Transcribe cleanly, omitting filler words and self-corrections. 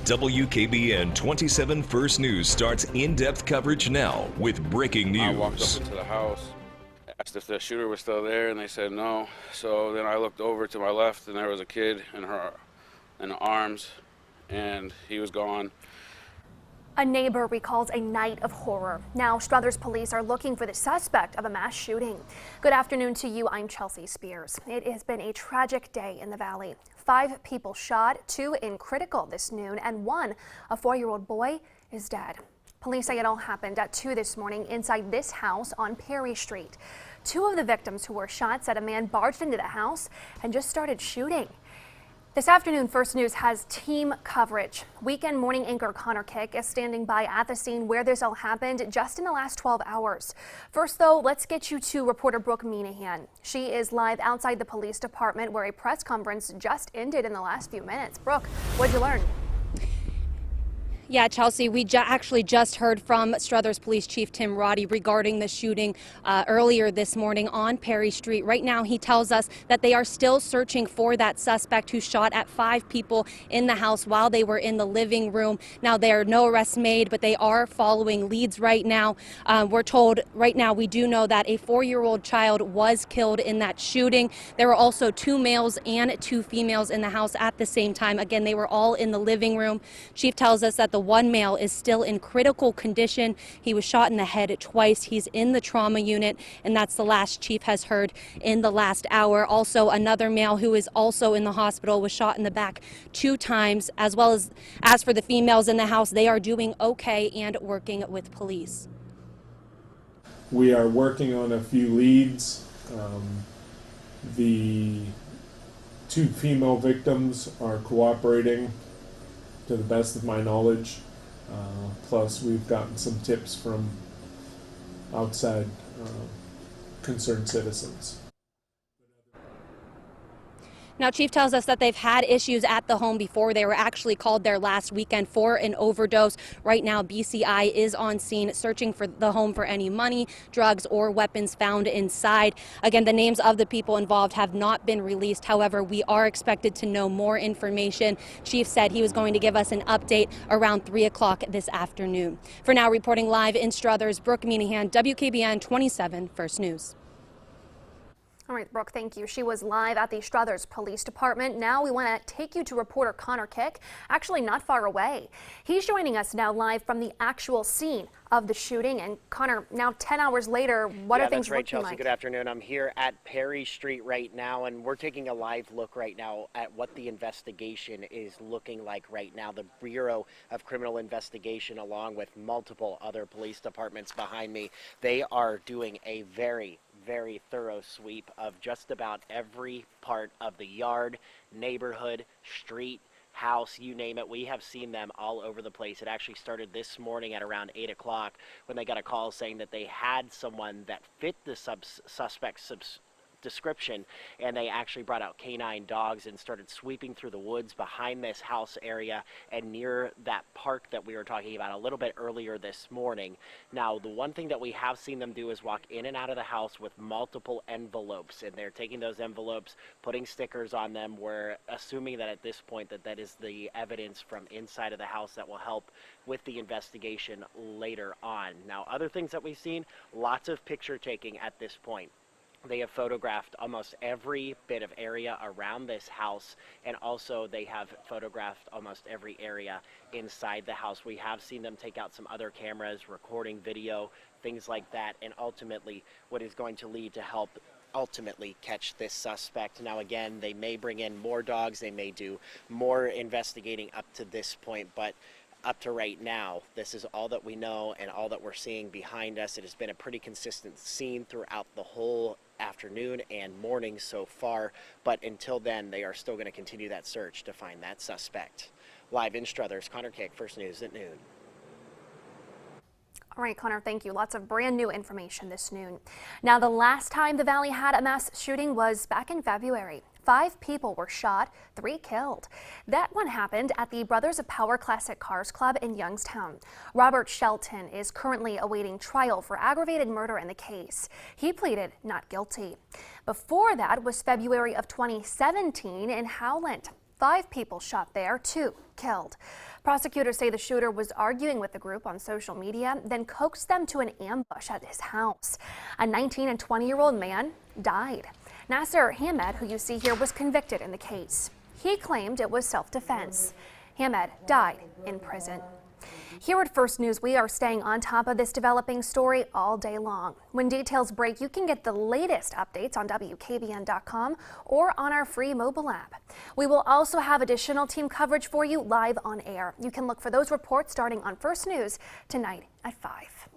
WKBN 27 First News starts in-depth coverage now with breaking news. I walked up into the house, asked if the shooter was still there, and they said no. So then I looked over to my left, and there was a kid in her arms, and he was gone. A neighbor recalls a night of horror. Now, Struthers police are looking for the suspect of a mass shooting. Good afternoon to you. I'm Chelsea Spears. It has been a tragic day in the valley. 5 people shot, 2 in critical this noon, and 1, a 4-year-old boy, is dead. Police say it all happened at 2 this morning inside this house on Perry Street. 2 of the victims who were shot said a man barged into the house and just started shooting. This afternoon, First News has team coverage. Weekend morning anchor Connor Kick is standing by at the scene where this all happened just in the last 12 hours. First, though, let's get you to reporter Brooke Minahan. She is live outside the police department where a press conference just ended in the last few minutes. Brooke, what'd you learn? Yeah, Chelsea, we actually just heard from Struthers Police Chief Tim Roddy regarding the shooting earlier this morning on Perry Street. Right now, he tells us that they are still searching for that suspect who shot at 5 people in the house while they were in the living room. Now, there are no arrests made, but they are following leads right now. We're told right now we do know that a 4-year-old child was killed in that shooting. There were also 2 males and 2 females in the house at the same time. Again, they were all in the living room. Chief tells us that the 1 male is still in critical condition. He was shot in the head twice. He's in the trauma unit, and that's the last Chief has heard in the last hour. Also, another male who is also in the hospital was shot in the back 2 times, as well as for the females in the house, they are doing okay and working with police. We are working on a few leads. The 2 female victims are cooperating to the best of my knowledge. Plus, we've gotten some tips from outside concerned citizens. Now, Chief tells us that they've had issues at the home before. They were actually called there last weekend for an overdose. Right now, BCI is on scene searching for the home for any money, drugs, or weapons found inside. Again, the names of the people involved have not been released. However, we are expected to know more information. Chief said he was going to give us an update around 3 o'clock this afternoon. For now, reporting live in Struthers, Brooke Minahan, WKBN 27 First News. All right, Brooke, thank you. She was live at the Struthers Police Department. Now we want to take you to reporter Connor Kick, actually not far away. He's joining us now live from the actual scene of the shooting. And Connor, now 10 hours later, what are things that's right, looking Chelsea. like? Good afternoon. I'm here at Perry Street right now, and we're taking a live look right now at what the investigation is looking like right now. The Bureau of Criminal Investigation, along with multiple other police departments behind me, they are doing a very thorough sweep of just about every part of the yard, neighborhood, street, house, you name it. We have seen them all over the place. It actually started this morning at around 8 o'clock when they got a call saying that they had someone that fit the suspect's description, and they actually brought out canine dogs and started sweeping through the woods behind this house area and near that park that we were talking about a little bit earlier this morning. Now, the one thing that we have seen them do is walk in and out of the house with multiple envelopes, and they're taking those envelopes, putting stickers on them. We're assuming that at this point that is the evidence from inside of the house that will help with the investigation later on. Now, other things that we've seen, lots of picture taking at this point. They have photographed almost every bit of area around this house, and also they have photographed almost every area inside the house. We have seen them take out some other cameras, recording video, things like that, and ultimately what is going to lead to help ultimately catch this suspect. Now, again, they may bring in more dogs, they may do more investigating up to this point, but up to right now, this is all that we know and all that we're seeing behind us. It has been a pretty consistent scene throughout the whole afternoon and morning so far, but until then, they are still going to continue that search to find that suspect. Live in Struthers, Connor Kick, First News at noon. All right, Connor, thank you. Lots of brand new information this noon. Now, the last time the Valley had a mass shooting was back in February. 5 people were shot, 3 killed. That one happened at the Brothers of Power Classic Cars Club in Youngstown. Robert Shelton is currently awaiting trial for aggravated murder in the case. He pleaded not guilty. Before that was February of 2017 in Howland. 5 people shot there, 2 killed. Prosecutors say the shooter was arguing with the group on social media, then coaxed them to an ambush at his house. A 19 and 20-year-old man died. Nasser Hamed, who you see here, was convicted in the case. He claimed it was self-defense. Hamed died in prison. Here at First News, we are staying on top of this developing story all day long. When details break, you can get the latest updates on WKBN.com or on our free mobile app. We will also have additional team coverage for you live on air. You can look for those reports starting on First News tonight at 5.